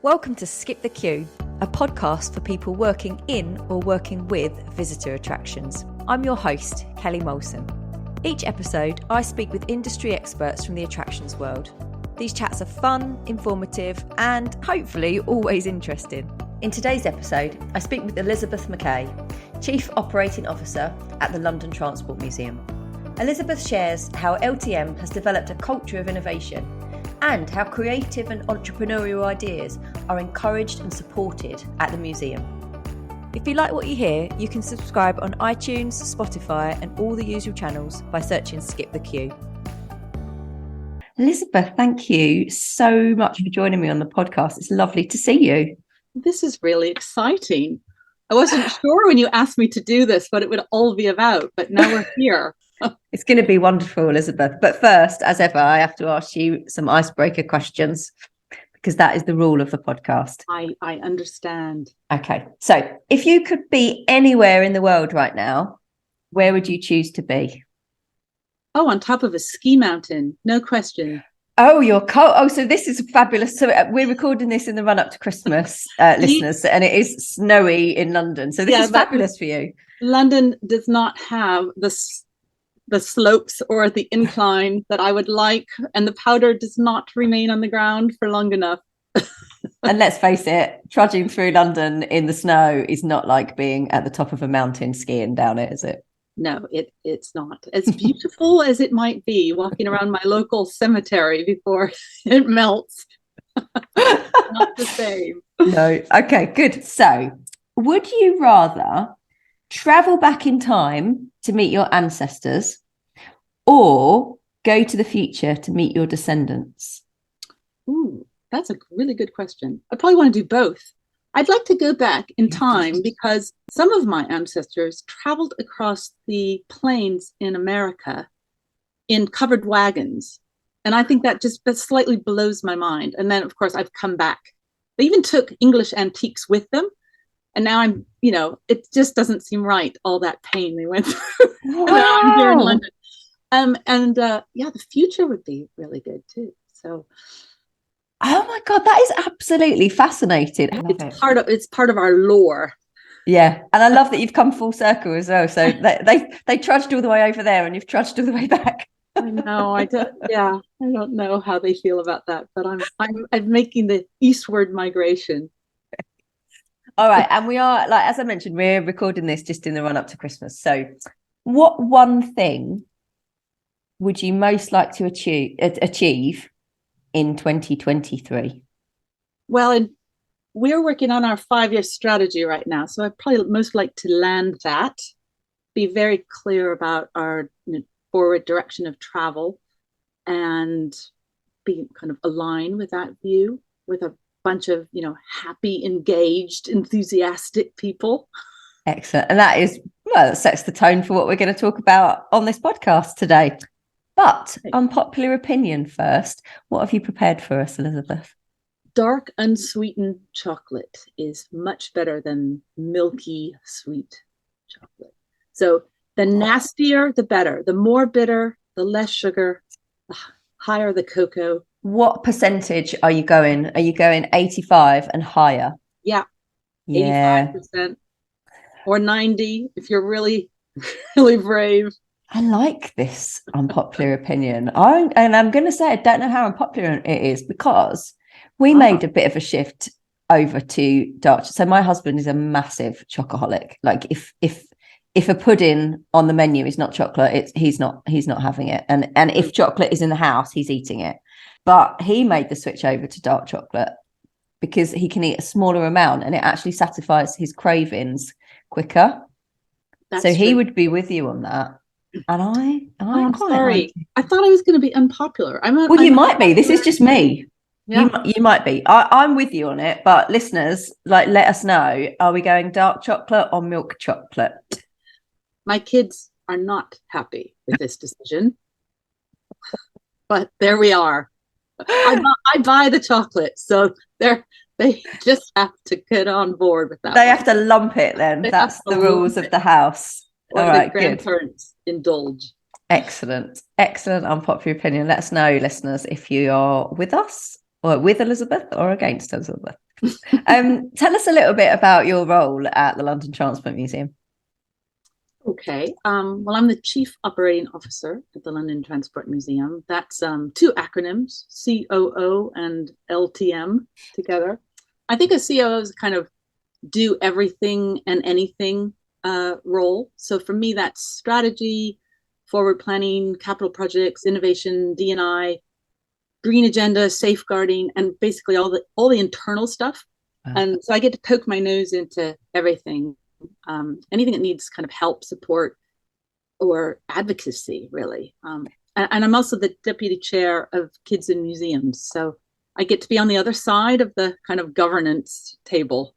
Welcome to Skip the Queue, a podcast for people working in or working with visitor attractions. I'm your host, Kelly Molson. Each episode, I speak with industry experts from the attractions world. These chats are fun, informative, and hopefully always interesting. In today's episode, I speak with Elizabeth McKay, Chief Operating Officer at the London Transport Museum. Elizabeth shares how LTM has developed a culture of innovation and how creative and entrepreneurial ideas are encouraged and supported at the museum. If you like what you hear, you can subscribe on iTunes, Spotify, and all the usual channels by searching Skip the Queue. Elizabeth, thank you so much for joining me on the podcast. It's lovely to see you. This is really exciting. I wasn't sure when you asked me to do this what it would all be about, but now we're here. It's going to be wonderful, Elizabeth. But first, as ever, I have to ask you some icebreaker questions because that is the rule of the podcast. I understand. Okay. So if you could be anywhere in the world right now, where would you choose to be? Oh, on top of a ski mountain. No question. Oh, you're cold. Oh, so this is fabulous. So we're recording this in the run up to Christmas, listeners, and it is snowy in London. So this is fabulous for you. London does not have the slopes or the incline that I would like, and the powder does not remain on the ground for long enough. And let's face it, trudging through London in the snow is not like being at the top of a mountain skiing down it, is it? No, it's not. As beautiful as it might be walking around my local cemetery before it melts. Not the same. No. Okay, good. So would you rather travel back in time to meet your ancestors or go to the future to meet your descendants? Ooh, that's a really good question. I probably want to do both. I'd like to go back in time because some of my ancestors traveled across the plains in America in covered wagons. And I think that slightly blows my mind. And then, of course, I've come back. They even took English antiques with them. And now I'm, it just doesn't seem right, all that pain they went through. Wow. Now I'm here in London. The future would be really good too. So, oh my God, that is absolutely fascinating. It's part of our lore. Yeah, and I love that you've come full circle as well. So they trudged all the way over there, and you've trudged all the way back. I know. I don't know how they feel about that, but I'm making the eastward migration. All right, and we are, like, as I mentioned, we're recording this just in the run up to Christmas. So what one thing would you most like to achieve in 2023? Well, we're working on our 5-year strategy right now. So I'd probably most like to land that, be very clear about our forward direction of travel, and be kind of aligned with that view with a bunch of happy, engaged, enthusiastic people. Excellent. And that sets the tone for what we're going to talk about on this podcast today. But unpopular opinion first. What have you prepared for us, Elizabeth? Dark, unsweetened chocolate is much better than milky, sweet chocolate. So the nastier, the better. The more bitter, the less sugar, the higher the cocoa. What percentage are you going? Are you going 85 and higher? Yeah. 85% or 90 if you're really, really brave. I like this unpopular opinion. I'm going to say I don't know how unpopular it is because we made a bit of a shift over to dark. So my husband is a massive chocoholic. Like if a pudding on the menu is not chocolate, he's not having it. And if chocolate is in the house, he's eating it. But he made the switch over to dark chocolate because he can eat a smaller amount and it actually satisfies his cravings quicker. So he would be with you on that. And I'm quite sorry. I thought I was going to be unpopular. You might be. This is just me. Yeah. You might be. I'm with you on it. But listeners, let us know. Are we going dark chocolate or milk chocolate? My kids are not happy with this decision. But there we are. I buy the chocolate. So they just have to get on board with that. They have to lump it then. That's the rules of the house. All right, grandparents indulge. Excellent unpopular opinion. Let us know, listeners, if you are with us or with Elizabeth or against Elizabeth. Tell us a little bit about your role at the London Transport Museum. Okay. Well, I'm the Chief Operating Officer at the London Transport Museum. That's two acronyms, COO and LTM together. I think a COO is kind of do everything and anything role. So for me, that's strategy, forward planning, capital projects, innovation, D&I, green agenda, safeguarding, and basically all the internal stuff. And so I get to poke my nose into everything, anything that needs kind of help, support, or advocacy, really. And I'm also the deputy chair of Kids in Museums. So I get to be on the other side of the kind of governance table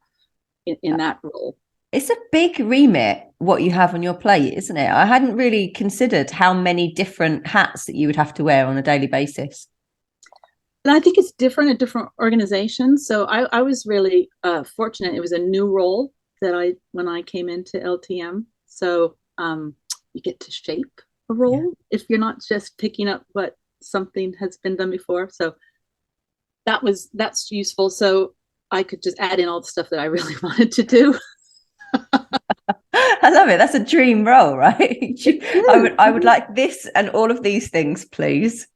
in that role. It's a big remit, what you have on your plate, isn't it? I hadn't really considered how many different hats that you would have to wear on a daily basis. And I think it's different at different organizations. So I was really fortunate. It was a new role that when I came into LTM. So you get to shape a role if you're not just picking up what something has been done before. So that's useful. So I could just add in all the stuff that I really wanted to do. I love it. That's a dream role, right? I would like this and all of these things, please.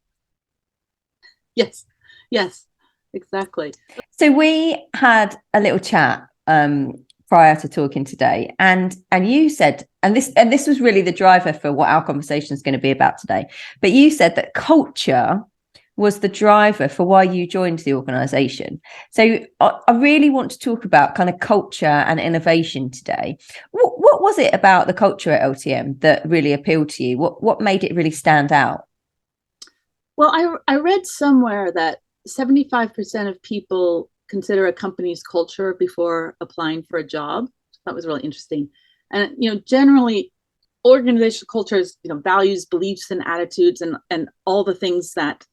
Yes, exactly. So we had a little chat prior to talking today, and you said, and this was really the driver for what our conversation is going to be about today. But you said that culture was the driver for why you joined the organization. So I really want to talk about kind of culture and innovation today. What was it about the culture at LTM that really appealed to you? What made it really stand out? Well, I read somewhere that 75% of people consider a company's culture before applying for a job. That was really interesting. And, generally organizational culture is, values, beliefs, and attitudes, and all the things that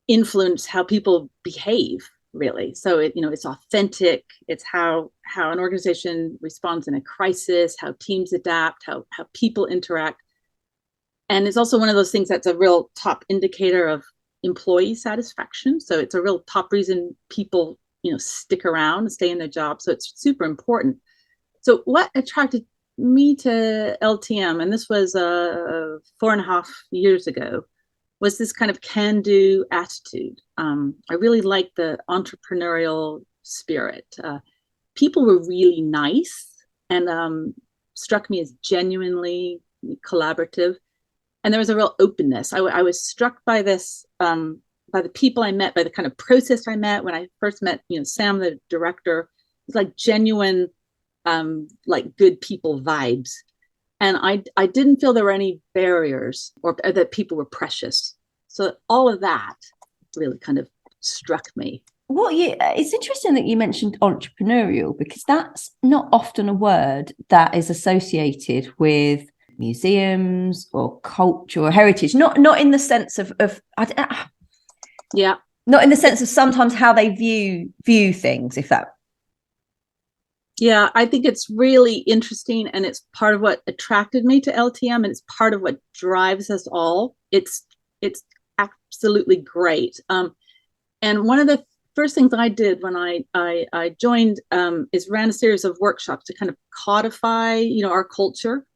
influence how people behave, really. So it's authentic. It's how an organization responds in a crisis, how teams adapt, how people interact. And it's also one of those things that's a real top indicator of employee satisfaction. So it's a real top reason people, stick around and stay in their job. So it's super important. So what attracted me to LTM, and this was 4.5 years ago, was this kind of can-do attitude. I really liked the entrepreneurial spirit. People were really nice and struck me as genuinely collaborative. And there was a real openness. I was struck by this, by the people I met, by the kind of process I met. When I first met, Sam, the director, it was like genuine, like good people vibes. And I didn't feel there were any barriers or that people were precious. So all of that really kind of struck me. It's interesting that you mentioned entrepreneurial, because that's not often a word that is associated with museums or culture or heritage. Not in the sense of not in the sense of sometimes how they view things, if that. Yeah, I think it's really interesting, and it's part of what attracted me to LTM, and it's part of what drives us all. It's absolutely great. And one of the first things I did when I joined is ran a series of workshops to kind of codify, our culture,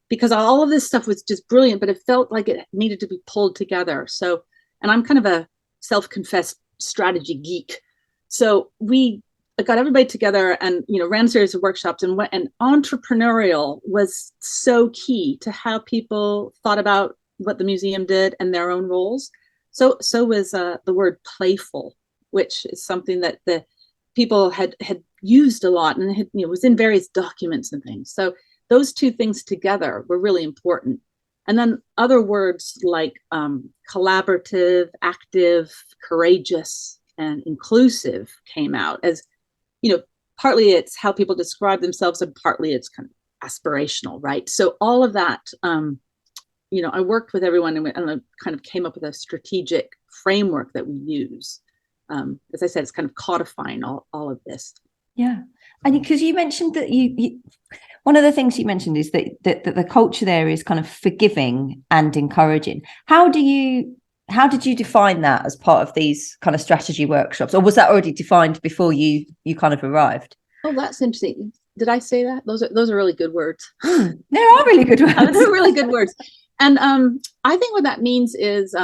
because all of this stuff was just brilliant, but it felt like it needed to be pulled together. So, and I'm kind of a self-confessed strategy geek. So I got everybody together and, ran a series of workshops, and entrepreneurial was so key to how people thought about what the museum did and their own roles. So was the word playful, which is something that the people had used a lot and was in various documents and things. So those two things together were really important. And then other words like collaborative, active, courageous, and inclusive came out as, partly it's how people describe themselves and partly it's kind of aspirational, right? So all of that, I worked with everyone and I kind of came up with a strategic framework that we use. As I said, it's kind of codifying all of this. Yeah. And because you mentioned that you one of the things you mentioned is that the culture there is kind of forgiving and encouraging. How do you how did you define that as part of these kind of strategy workshops, or was that already defined before you kind of arrived? Oh, that's interesting. Did I say that? Those are really good words. There are really good words. They're really good words. And I think what that means is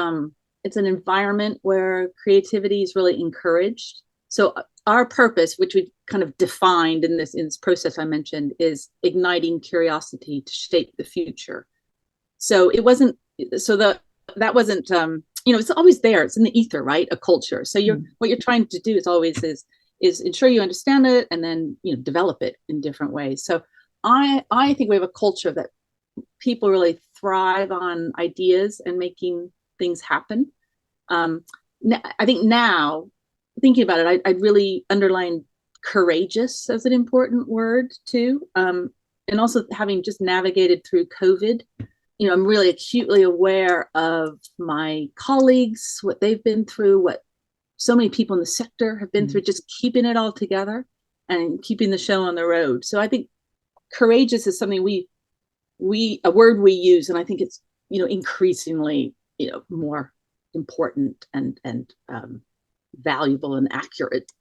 it's an environment where creativity is really encouraged. So our purpose, which we kind of defined in this process I mentioned, is igniting curiosity to shape the future. So it wasn't, that wasn't, it's always there. It's in the ether, right? A culture. So what you're trying to do is ensure you understand it and then, develop it in different ways. So I think we have a culture that people really thrive on ideas and making things happen. I think now, thinking about it, I'd really underline courageous as an important word too. And also having just navigated through COVID, I'm really acutely aware of my colleagues, what they've been through, what so many people in the sector have been through, just keeping it all together and keeping the show on the road. So I think courageous is something a word we use, and I think it's, increasingly, more important and valuable and accurate.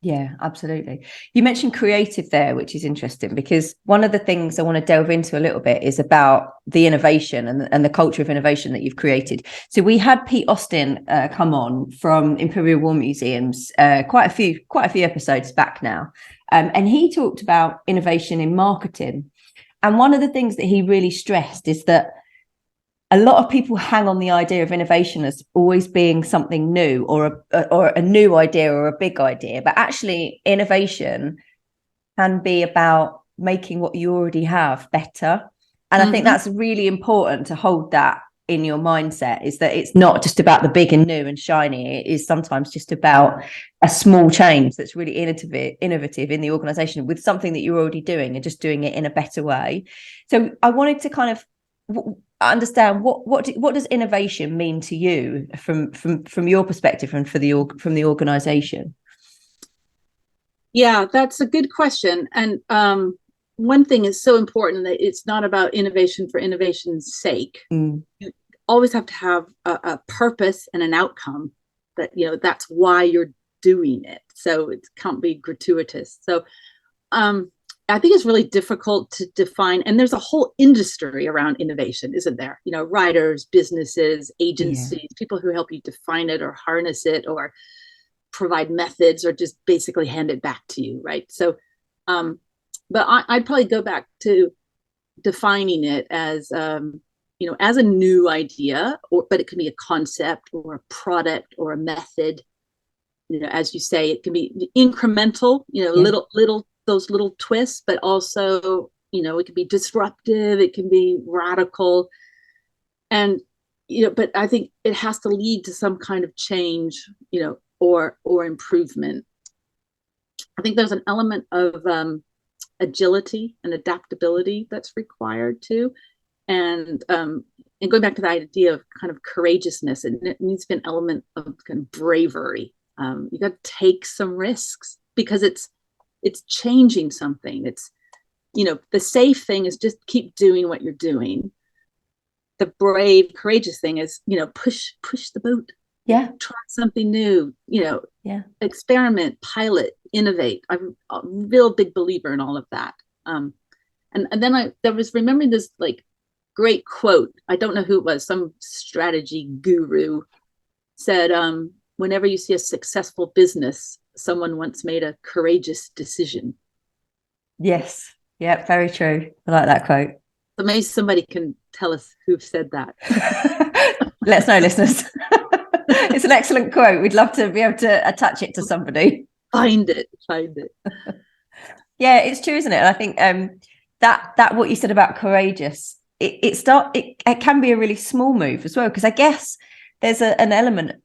Yeah, absolutely. You mentioned creative there, which is interesting, because one of the things I want to delve into a little bit is about the innovation and the culture of innovation that you've created. So we had Pete Austin come on from Imperial War Museums quite a few episodes back now, and he talked about innovation in marketing. And one of the things that he really stressed is that a lot of people hang on the idea of innovation as always being something new or a new idea or a big idea. But actually, innovation can be about making what you already have better. And I think that's really important to hold that in your mindset, is that it's not just about the big and new and shiny. It is sometimes just about a small change that's really innovative in the organization with something that you're already doing and just doing it in a better way. So I wanted to kind of understand what does innovation mean to you from your perspective and from the organization? Yeah, that's a good question. And one thing is so important, that it's not about innovation for innovation's sake. You always have to have a purpose and an outcome that, that's why you're doing it. So it can't be gratuitous. So I think it's really difficult to define, and there's a whole industry around innovation, isn't there? Writers, businesses, agencies, people who help you define it or harness it or provide methods or just basically hand it back to you, right? So, but I'd probably go back to defining it as, as a new idea, but it can be a concept or a product or a method. As you say, it can be incremental, little those little twists, but also, it can be disruptive, it can be radical. And, but I think it has to lead to some kind of change, or improvement. I think there's an element of agility and adaptability that's required too. And going back to the idea of kind of courageousness, it needs to be an element of kind of bravery. You got to take some risks because it's changing something. It's, the safe thing is just keep doing what you're doing. The brave, courageous thing is, push the boat. Yeah. Try something new, experiment, pilot, innovate. I'm a real big believer in all of that. And then I was remembering this great quote. I don't know who it was, some strategy guru said, whenever you see a successful business, someone once made a courageous decision. Yes. Yeah, very true. I like that quote. So maybe somebody can tell us who said that. Let us know, listeners. It's an excellent quote. We'd love to be able to attach it to somebody. Find it. Yeah, it's true, isn't it? And I think that what you said about courageous, it can be a really small move as well, because I guess there's an element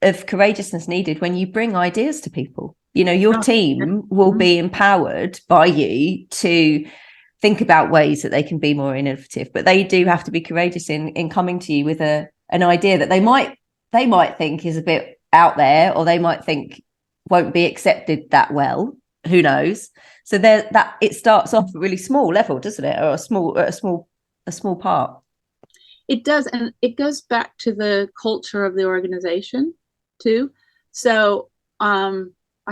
of courageousness needed when you bring ideas to people. Your team will be empowered by you to think about ways that they can be more innovative, but they do have to be courageous in coming to you with an idea that they might think is a bit out there, or they might think won't be accepted that well. Who knows? So that it starts off at a really small level, doesn't it? Or a small part. It does, and it goes back to the culture of the organization too. So I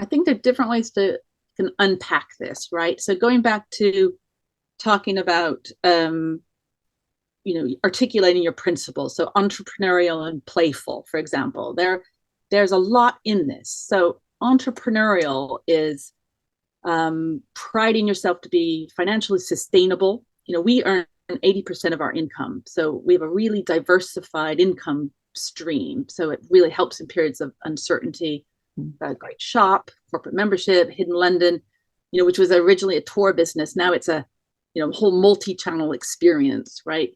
think there are different ways to can unpack this, right? So going back to talking about articulating your principles. So entrepreneurial and playful, for example, there's a lot in this. So entrepreneurial is priding yourself to be financially sustainable. We earn 80% of our income. So we have a really diversified income stream. So it really helps in periods of uncertainty. A great shop, corporate membership, Hidden London, which was originally a tour business. Now it's a, whole multi-channel experience, right?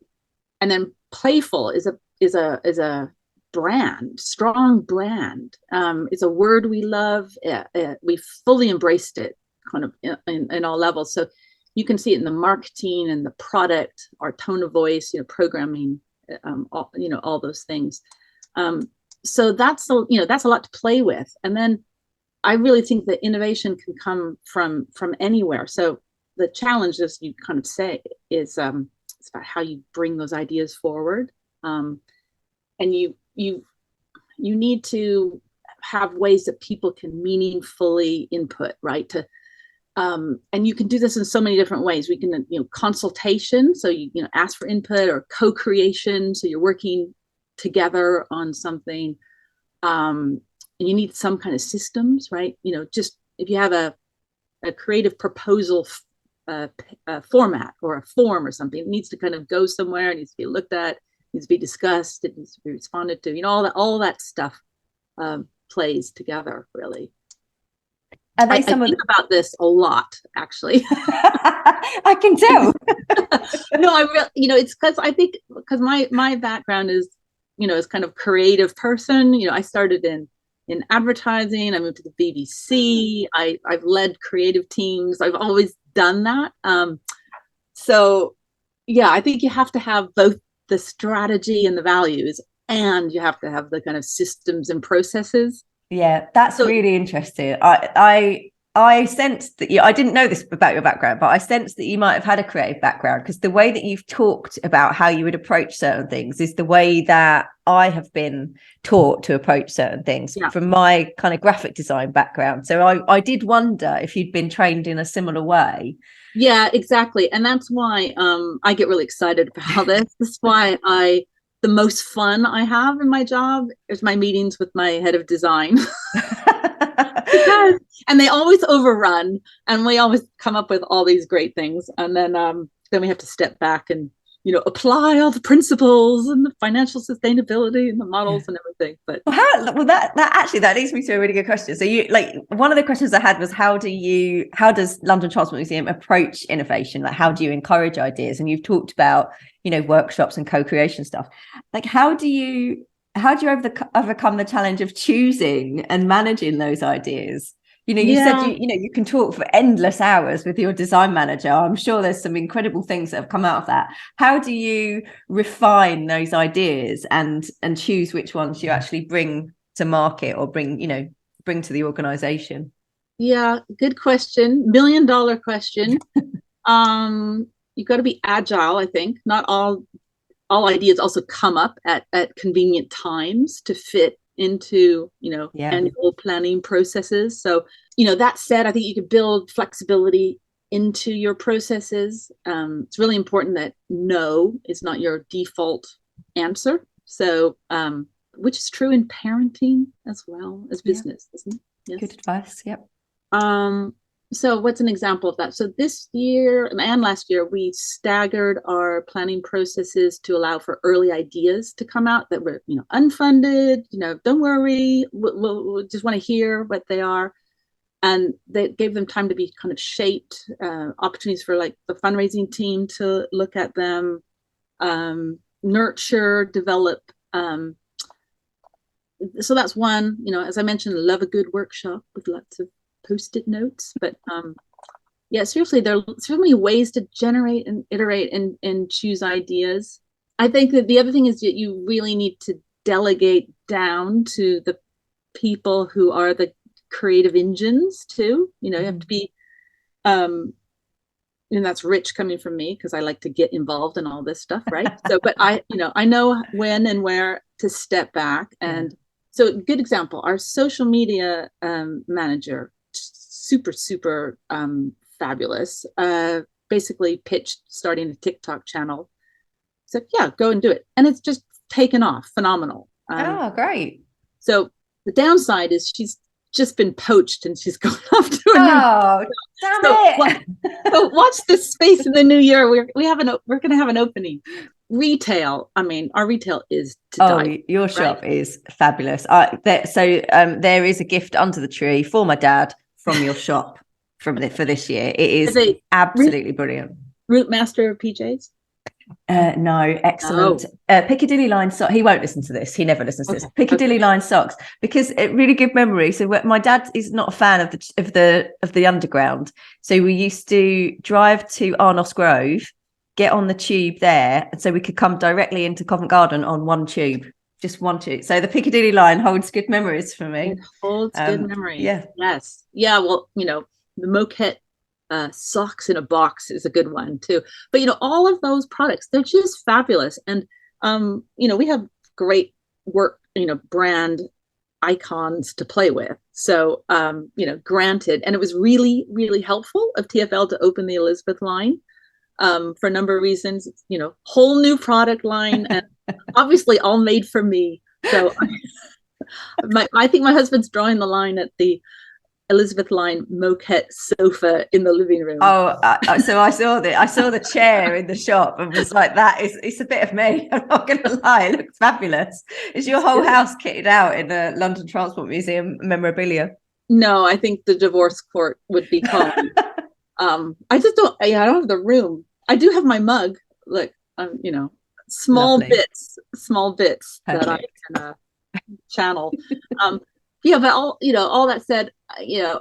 And then playful is a brand, strong brand. It's a word we love. We fully embraced it kind of in all levels. So you can see it in the marketing and the product, our tone of voice, programming, all those things. So that's a lot to play with. And then I really think that innovation can come from anywhere. So the challenge, as you kind of say, is it's about how you bring those ideas forward. And you need to have ways that people can meaningfully input, right? And you can do this in so many different ways. We can, consultation. So you ask for input, or co-creation. So you're working together on something. And you need some kind of systems, right? Just if you have a creative proposal format or a form or something, it needs to kind of go somewhere. It needs to be looked at, needs to be discussed, it needs to be responded to. All that stuff plays together, really. Are they I think about this a lot, actually. I can tell. No, I really, it's because my background is, as kind of creative person. I started in advertising. I moved to the BBC. I've led creative teams. I've always done that. So yeah, I think you have to have both the strategy and the values, and you have to have the kind of systems and processes. Yeah, that's really interesting. I sensed that I didn't know this about your background, but I sensed that you might have had a creative background, because the way that you've talked about how you would approach certain things is the way that I have been taught to approach certain things from my kind of graphic design background. So I did wonder if you'd been trained in a similar way. Yeah, exactly. And that's why I get really excited about this. That's why the most fun I have in my job is my meetings with my head of design. And they always overrun, and we always come up with all these great things, and then we have to step back and apply all the principles and the financial sustainability and the models and everything. But that leads me to a really good question. So one of the questions I had was, how does London Transport Museum approach innovation? Like, how do you encourage ideas? And you've talked about workshops and co-creation stuff. Like, how do you overcome the challenge of choosing and managing those ideas? You said you can talk for endless hours with your design manager. I'm sure there's some incredible things that have come out of that. How do you refine those ideas and choose which ones you actually bring to market or bring to the organization? Yeah, good question. $1 million question. You've got to be agile, I think. Not all ideas also come up at convenient times to fit into annual planning processes. So that said, I think you could build flexibility into your processes. It's really important that no is not your default answer. So which is true in parenting as well as business, isn't it? Yes. Good advice. Yep. So what's an example of that? So this year and last year, we staggered our planning processes to allow for early ideas to come out that were, unfunded. Don't worry, we'll just want to hear what they are. And that gave them time to be kind of shaped, opportunities for like the fundraising team to look at them, nurture, develop. So that's one, as I mentioned, love a good workshop with lots of Post-it notes. But seriously, there are so many ways to generate and iterate and choose ideas. I think that the other thing is that you really need to delegate down to the people who are the creative engines too. You have to be and that's rich coming from me because I like to get involved in all this stuff, right? So, but I know when and where to step back. And so a good example, our social media manager, super fabulous, basically pitched starting a TikTok channel. Said, yeah, go and do it. And it's just taken off, phenomenal. Great. So the downside is she's just been poached and she's gone off to a new. Damn it. So watch this space in the new year. We're going to have an opening. Retail. I mean, our retail is to die. Your shop is fabulous. There is a gift under the tree for my dad from your shop for this year. It is absolutely brilliant. Route Master PJs. No, excellent. Piccadilly line socks. He won't listen to this. He never listens to this. Piccadilly line socks, because it really good memory. So my dad is not a fan of the underground. So we used to drive to Arnos Grove, get on the tube there, and so we could come directly into Covent Garden on one tube, just one tube. So the Piccadilly line holds good memories for me. It holds good memories. Yeah. Yes. Yeah. Well, the moquette. Socks in a box is a good one too. But all of those products, they're just fabulous. And we have great work, brand icons to play with. So granted, and it was really, really helpful of TfL to open the Elizabeth line for a number of reasons. Whole new product line, and obviously all made for me. So I think my husband's drawing the line at the Elizabeth line moquette sofa in the living room. So I saw the chair in the shop and was like, it's a bit of me. I'm not gonna lie, it looks fabulous. Is your whole house kitted out in the London Transport Museum memorabilia? No, I think the divorce court would be called. I just don't. I don't have the room. I do have my mug. Look, small Lovely. bits Perfect. that I can channel. Yeah, but all that said,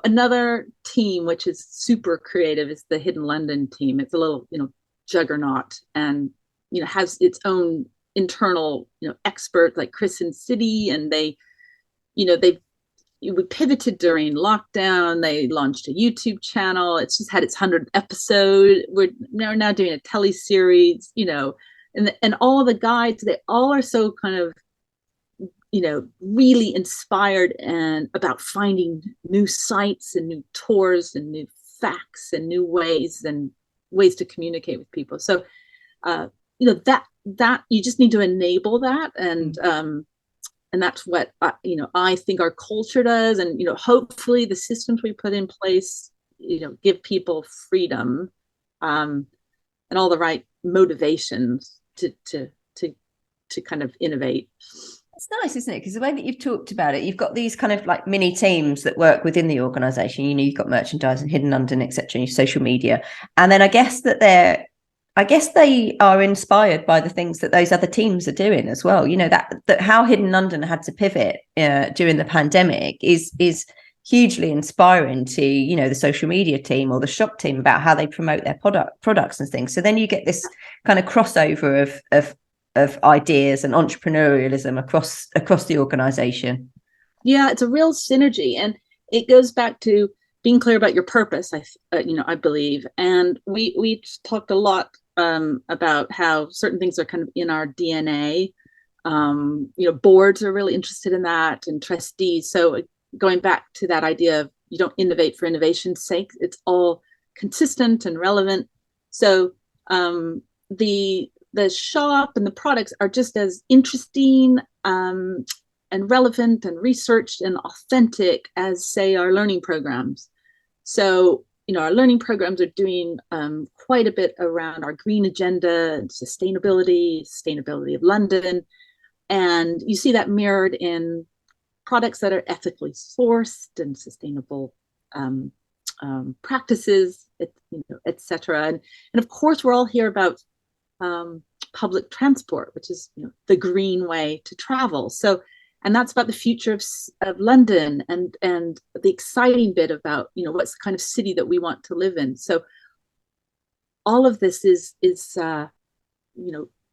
another team which is super creative is the Hidden London team. It's a little, juggernaut, and has its own internal, experts like Chris and City, and we pivoted during lockdown. They launched a YouTube channel. It's just had its 100th episode. We're now doing a teleseries, and all the guides, they all are so kind of really inspired and about finding new sites and new tours and new facts and new ways to communicate with people. So, that you just need to enable that. And that's what, I think our culture does. And, hopefully the systems we put in place, give people freedom, and all the right motivations to kind of innovate. It's nice, isn't it? Because the way that you've talked about it, you've got these kind of like mini teams that work within the organisation. You've got merchandising, Hidden London, etc., and your social media, and then I guess they are inspired by the things that those other teams are doing as well. That how Hidden London had to pivot during the pandemic is hugely inspiring to the social media team or the shop team about how they promote their products and things. So then you get this kind of crossover of ideas and entrepreneurialism across the organization. Yeah, it's a real synergy, and it goes back to being clear about your purpose. I believe, and we talked a lot about how certain things are kind of in our DNA. Boards are really interested in that, and trustees. So going back to that idea of you don't innovate for innovation's sake; it's all consistent and relevant. So the shop and the products are just as interesting and relevant and researched and authentic as, say, our learning programs. So, our learning programs are doing quite a bit around our green agenda and sustainability of London. And you see that mirrored in products that are ethically sourced and sustainable practices, et cetera. And of course, we're all here about public transport, which is the green way to travel. So, and that's about the future of London and the exciting bit about what's the kind of city that we want to live in. So, all of this is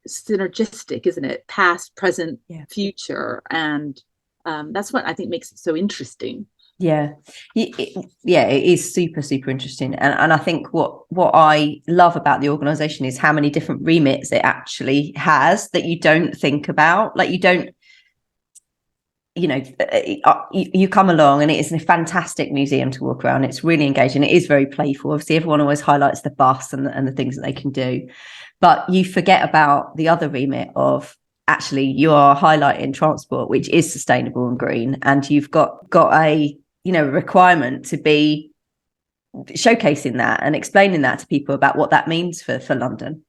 synergistic, isn't it? Past, present, future, and that's what I think makes it so interesting. Yeah. Yeah, it is super, super interesting. And I think what I love about the organization is how many different remits it actually has that you don't think about. Like, you don't, you come along and it is a fantastic museum to walk around. It's really engaging. It is very playful. Obviously, everyone always highlights the bus and the things that they can do. But you forget about the other remit of, actually, you are highlighting transport, which is sustainable and green. And you've got a, requirement to be showcasing that and explaining that to people about what that means for London.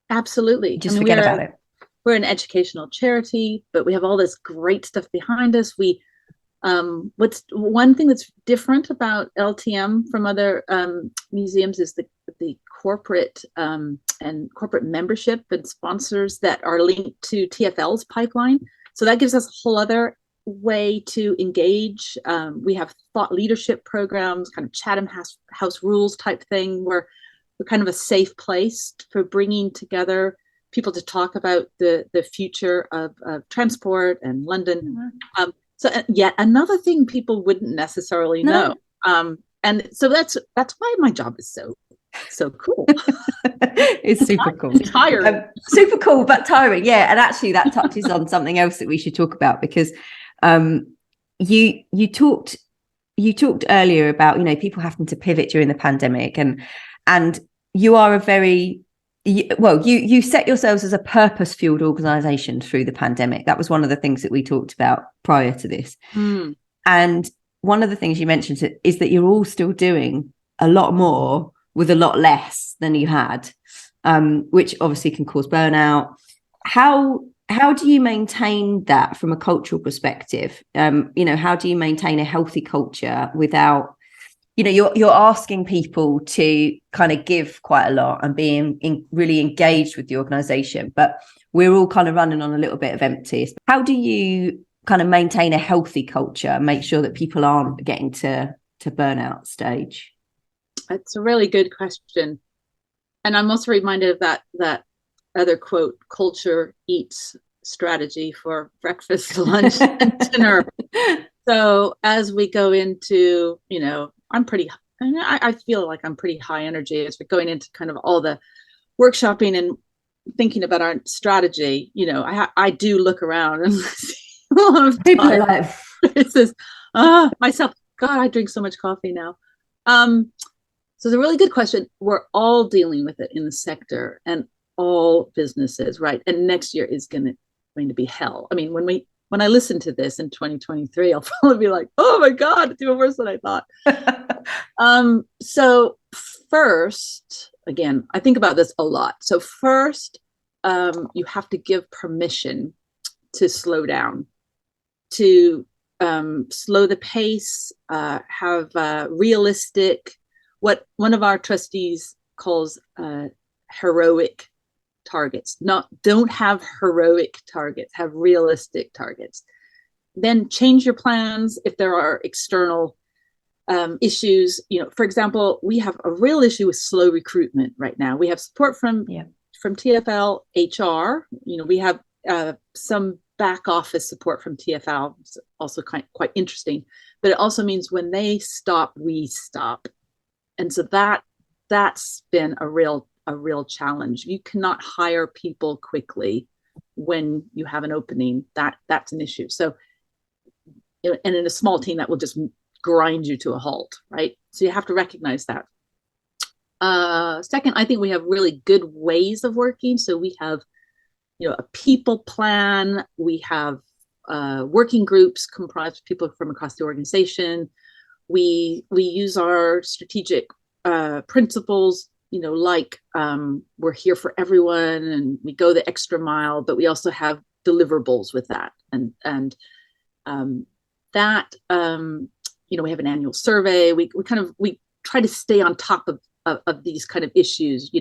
Absolutely. Just forget about it. We're an educational charity, but we have all this great stuff behind us. What's one thing that's different about LTM from other museums is the corporate and corporate membership and sponsors that are linked to TfL's pipeline. So that gives us a whole other way to engage. We have thought leadership programs, kind of Chatham House rules type thing, where we're kind of a safe place for bringing together people to talk about the future of transport and London. So yet another thing people wouldn't necessarily know. And so that's why my job is so cool. It's super cool. Tiring. Super cool, but tiring. Yeah. And actually that touches on something else that we should talk about, because you talked earlier about, people having to pivot during the pandemic, and you are a very, you set yourselves as a purpose-fueled organization through the pandemic. That was one of the things that we talked about prior to this. And one of the things you mentioned is that you're all still doing a lot more with a lot less than you had, which obviously can cause burnout. How do you maintain that from a cultural perspective? How do you maintain a healthy culture without, you're asking people to kind of give quite a lot and being really engaged with the organization, but we're all kind of running on a little bit of empty. How do you kind of maintain a healthy culture and make sure that people aren't getting to burnout stage? That's a really good question. And I'm also reminded of that other quote, culture eats strategy for breakfast, lunch, and dinner. So as we go into, I feel like I'm pretty high energy as we're going into kind of all the workshopping and thinking about our strategy. I do look around and see a lot of people are like, it says, myself, God, I drink so much coffee now. So it's a really good question. We're all dealing with it in the sector and all businesses, right? And next year is going to be hell. I mean, when I listen to this in 2023, I'll probably be like, oh my God, it's even worse than I thought. So first, again, I think about this a lot. So first, you have to give permission to slow down, to slow the pace, have realistic, what one of our trustees calls heroic targets. Don't have heroic targets, have realistic targets. Then change your plans if there are external issues. For example, we have a real issue with slow recruitment right now. We have support from TfL HR. We have some back office support from TfL. It's also quite interesting, but it also means when they stop, we stop. And so that's been a real challenge. You cannot hire people quickly when you have an opening. That's an issue. So, and in a small team, that will just grind you to a halt, right? So you have to recognize that. Second, I think we have really good ways of working. So we have, a people plan. We have working groups comprised of people from across the organization. We use our strategic principles, like we're here for everyone and we go the extra mile, but we also have deliverables with that. And that, we have an annual survey. We try to stay on top of these kind of issues.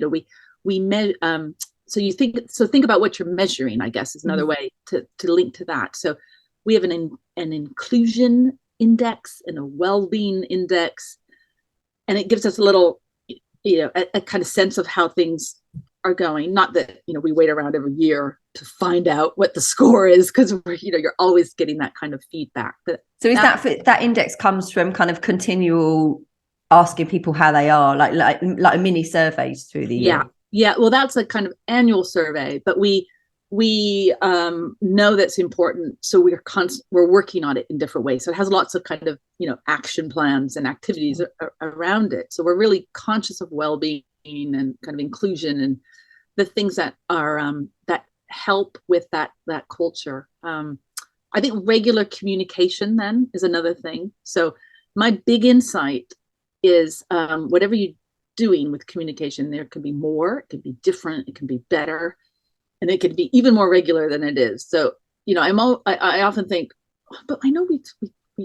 So think about what you're measuring, I guess, is another way to link to that. So we have an inclusion index and a well-being index, and it gives us a little, a kind of sense of how things are going. Not that, we wait around every year to find out what the score is, because you're always getting that kind of feedback. But so is that index comes from kind of continual asking people how they are, like mini surveys through the year? Yeah. Well, that's a kind of annual survey, but we know that's important, so we're working on it in different ways. So it has lots of kind of action plans and activities around it. So we're really conscious of well-being and kind of inclusion and the things that are that help with that culture. I think regular communication then is another thing. So my big insight is whatever you're doing with communication, there could be more, it could be different, it can be better, and it could be even more regular than it is. So, I often think, but I know we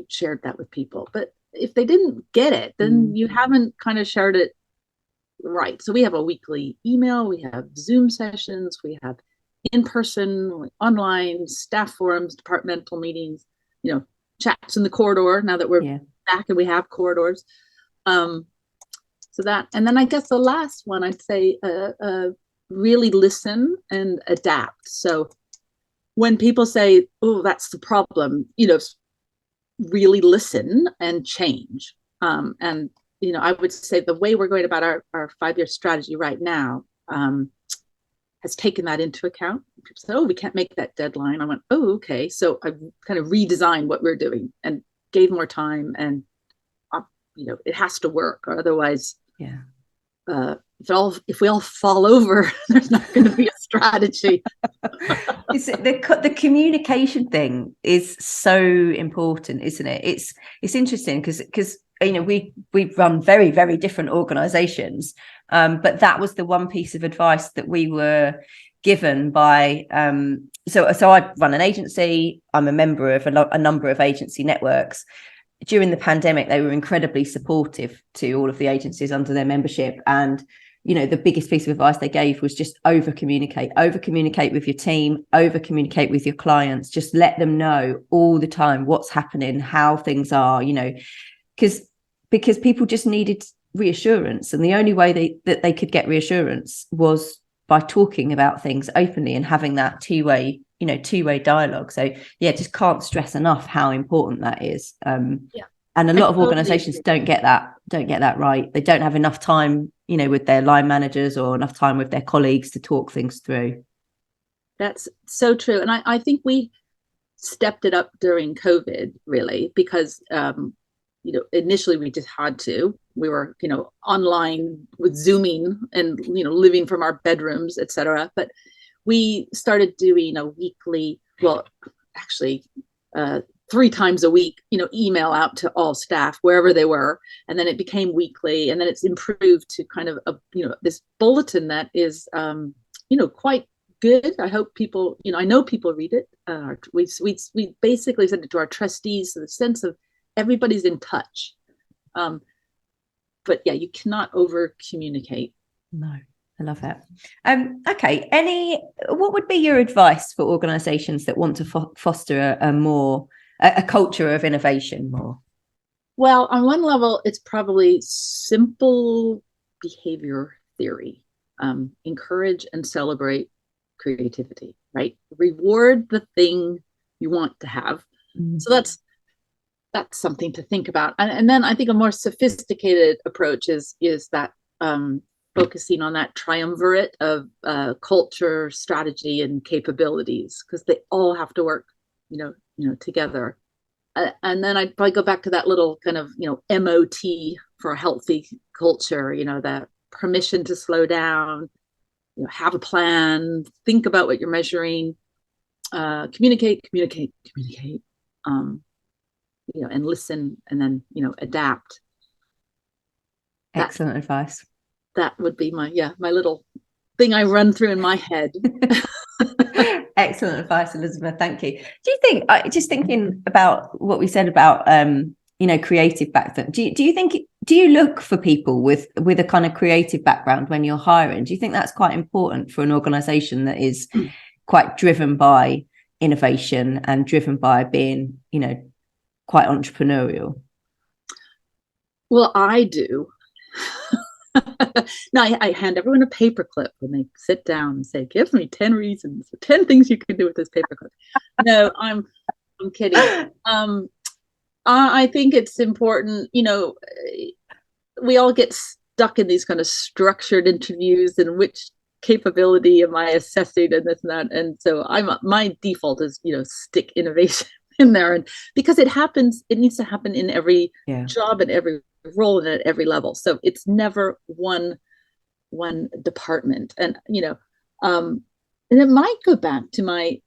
shared that with people, but if they didn't get it, then you haven't kind of shared it right. So we have a weekly email, we have Zoom sessions, we have in-person, online, staff forums, departmental meetings, chats in the corridor now that we're back and we have corridors. So that, and then I guess the last one, I'd say really listen and adapt. So when people say, oh, that's the problem, really listen and change. And, I would say the way we're going about our 5-year strategy right now has taken that into account. People said, oh, we can't make that deadline. I went, oh, okay. So I kind of redesigned what we're doing and gave more time, and, it has to work, or otherwise, if we all fall over, there's not going to be a strategy. The communication thing is so important, isn't it? It's interesting because we run very, very different organizations, but that was the one piece of advice that we were given by so I run an agency. I'm a member of a number of agency networks. During the pandemic, they were incredibly supportive to all of the agencies under their membership. And, the biggest piece of advice they gave was just over communicate with your team, over communicate with your clients, just let them know all the time what's happening, how things are, because people just needed reassurance. And the only way that they could get reassurance was by talking about things openly and having that two-way dialogue. So just can't stress enough how important that is. And a lot of organizations don't get that right. They don't have enough time, with their line managers or enough time with their colleagues to talk things through. That's so true. And I think we stepped it up during COVID, really, because initially we just had to. We were, online with Zooming and, living from our bedrooms, etc. But we started doing a weekly, well, actually 3 times a week, email out to all staff wherever they were. And then it became weekly, and then it's improved to kind of, this bulletin that is, quite good. I hope people, I know people read it. We basically sent it to our trustees, so the sense of everybody's in touch. But you cannot over communicate. No, I love that. Okay. What would be your advice for organizations that want to foster a culture of innovation more? Well, on one level, it's probably simple behavior theory. Encourage and celebrate creativity, right? Reward the thing you want to have. Mm-hmm. So that's something to think about. And then I think a more sophisticated approach is that focusing on that triumvirate of culture, strategy, and capabilities, because they all have to work, together. And then I'd probably go back to that little kind of, MOT for a healthy culture, that permission to slow down, have a plan, think about what you're measuring, communicate, and listen, and then, adapt. Excellent advice. That would be my little thing I run through in my head. Excellent advice, Elizabeth. Thank you. Do you think, just thinking about what we said about, creative background, do you look for people with a kind of creative background when you're hiring? Do you think that's quite important for an organization that is quite driven by innovation and driven by being, quite entrepreneurial? Well, I do. No, I hand everyone a paperclip when they sit down and say, "Give me 10 reasons, 10 things you can do with this paperclip." No, I'm kidding. I think it's important, we all get stuck in these kind of structured interviews and which capability am I assessing and this and that. And so my default is, stick innovation in there. And because it needs to happen in every job and every role and at every level. So it's never one department. And, and it might go back to my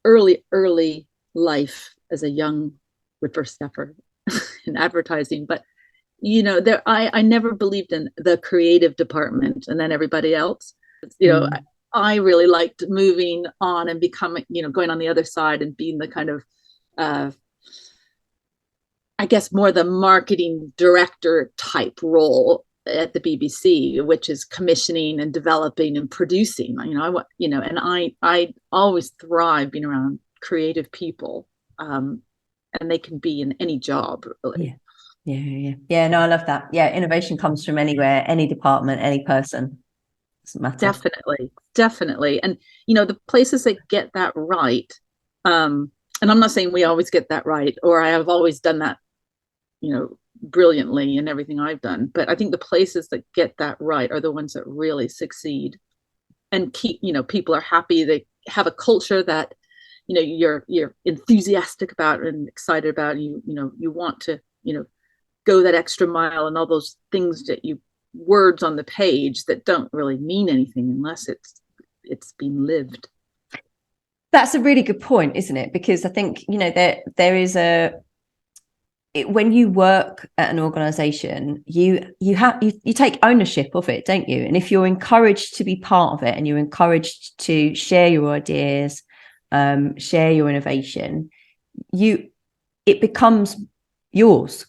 early life as a young whippersnapper in advertising. But I never believed in the creative department and then everybody else. I really liked moving on and becoming, going on the other side and being the kind of, I guess, more the marketing director type role at the BBC, which is commissioning and developing and producing. And I always thrive being around creative people, and they can be in any job, really. Yeah. No, I love that. Yeah, innovation comes from anywhere, any department, any person. Doesn't matter. Definitely. And the places that get that right, and I'm not saying we always get that right, or I have always done that, brilliantly in everything I've done. But I think the places that get that right are the ones that really succeed and keep, people are happy. They have a culture that, you're enthusiastic about and excited about. You want to, go that extra mile, and all those things that words on the page that don't really mean anything unless it's been lived. That's a really good point, isn't it? Because I think, there is when you work at an organization, you take ownership of it, don't you? And if you're encouraged to be part of it and you're encouraged to share your ideas, share your innovation, it becomes yours.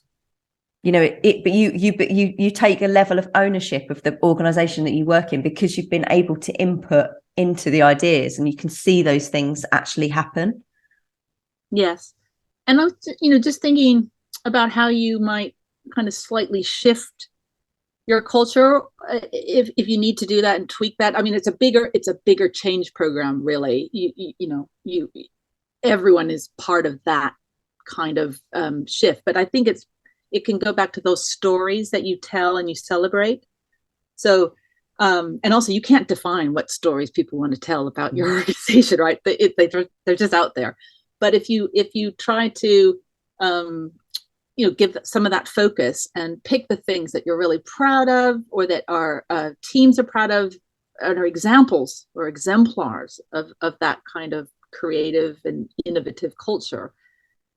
But you take a level of ownership of the organization that you work in because you've been able to input into the ideas and you can see those things actually happen. Yes. And I was, just thinking about how you might kind of slightly shift your culture if you need to do that and tweak that. I mean, it's a bigger change program, really. Everyone is part of that kind of shift. But I think it can go back to those stories that you tell and you celebrate. So, and also you can't define what stories people want to tell about your organization, right? They're just out there. But if you try to, give some of that focus and pick the things that you're really proud of, or that our teams are proud of, and are examples or exemplars of that kind of creative and innovative culture,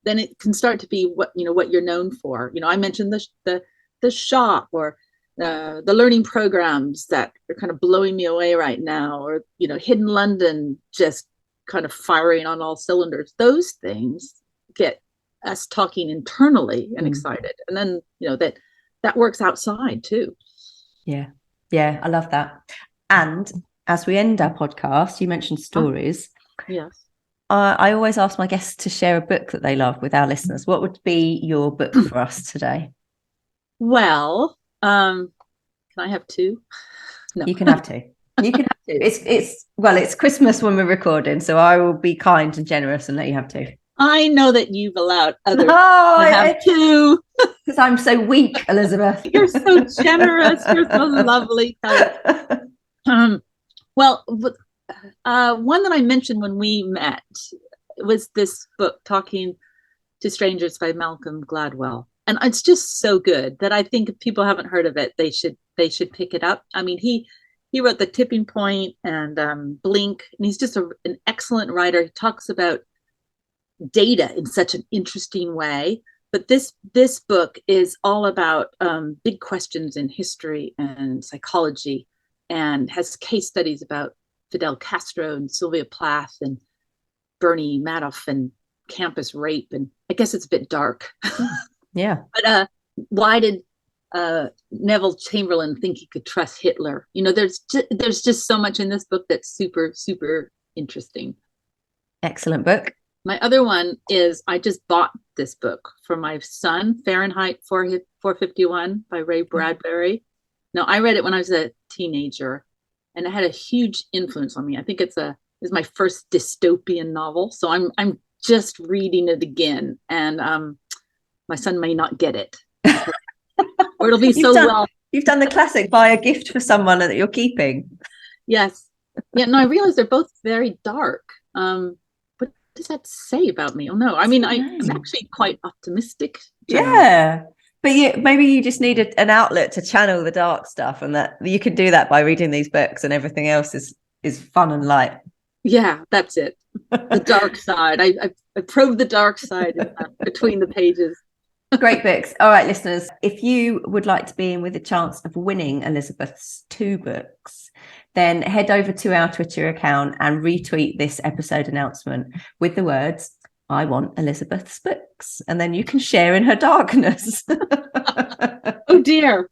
then it can start to be what you're known for. I mentioned the shop, or the learning programs that are kind of blowing me away right now, or Hidden London just kind of firing on all cylinders. Those things get us talking internally and excited, and then that works outside too. Yeah, I love that. And as we end our podcast, you mentioned stories. Yes. I always ask my guests to share a book that they love with our listeners. What would be your book for us today? Well, can I have two? No. You can have two. You can have two. It's Christmas when we're recording, so I will be kind and generous and let you have two. I know that you've allowed others to have two. Because I'm so weak, Elizabeth. You're so generous. You're so lovely, Kelly. Well, one that I mentioned when we met was this book, Talking to Strangers by Malcolm Gladwell. And it's just so good that I think if people haven't heard of it, they should pick it up. I mean, he wrote The Tipping Point and Blink, and he's just an excellent writer. He talks about data in such an interesting way. But this book is all about big questions in history and psychology, and has case studies about Fidel Castro and Sylvia Plath and Bernie Madoff and campus rape. And I guess it's a bit dark. Yeah. But why did Neville Chamberlain think he could trust Hitler? There's just so much in this book that's super, super interesting. Excellent book. My other one is, I just bought this book for my son, Fahrenheit 451 by Ray Bradbury. No, I read it when I was a teenager, and it had a huge influence on me. I think it's my first dystopian novel, so I'm just reading it again, and my son may not get it, or it'll be well. You've done the classic: buy a gift for someone that you're keeping. Yes, yeah. No, I realize they're both very dark. What does that say about me? Oh no, I mean, I'm actually quite optimistic. Generally. Yeah. But maybe you just need an outlet to channel the dark stuff, and that you can do that by reading these books, and everything else is fun and light. Yeah, that's it. The dark side. I probed the dark side between the pages. Great books. All right, listeners, if you would like to be in with a chance of winning Elizabeth's 2 books, then head over to our Twitter account and retweet this episode announcement with the words, "I want Elizabeth's books," and then you can share in her darkness. Oh dear.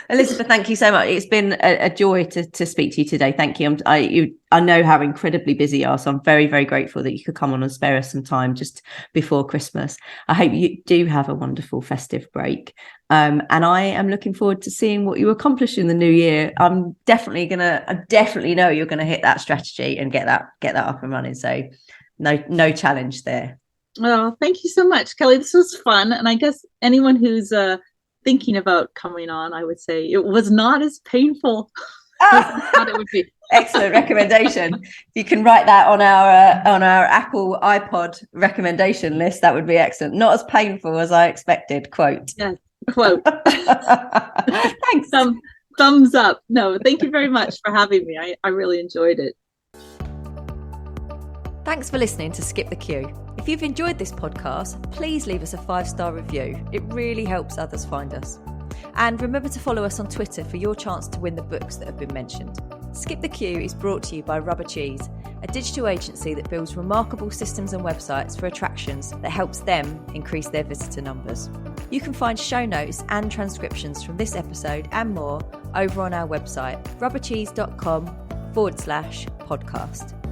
Elizabeth, thank you so much. It's been a joy to speak to you today. Thank you. I know how incredibly busy you are, so I'm very, very grateful that you could come on and spare us some time just before Christmas. I hope you do have a wonderful festive break. And I am looking forward to seeing what you accomplish in the new year. I definitely know you're going to hit that strategy and get that up and running. So no challenge there. Oh, thank you so much, Kelly. This was fun. And I guess anyone who's thinking about coming on, I would say it was not as painful as I thought it would be. Excellent recommendation. You can write that on our Apple iPod recommendation list. That would be excellent. Not as painful as I expected. Quote. Yes, quote. Thanks. Thumbs up. No, thank you very much for having me. I really enjoyed it. Thanks for listening to Skip the Queue. If you've enjoyed this podcast, please leave us a 5-star review. It really helps others find us. And remember to follow us on Twitter for your chance to win the books that have been mentioned. Skip the Queue is brought to you by Rubber Cheese, a digital agency that builds remarkable systems and websites for attractions that helps them increase their visitor numbers. You can find show notes and transcriptions from this episode and more over on our website, rubbercheese.com/podcast.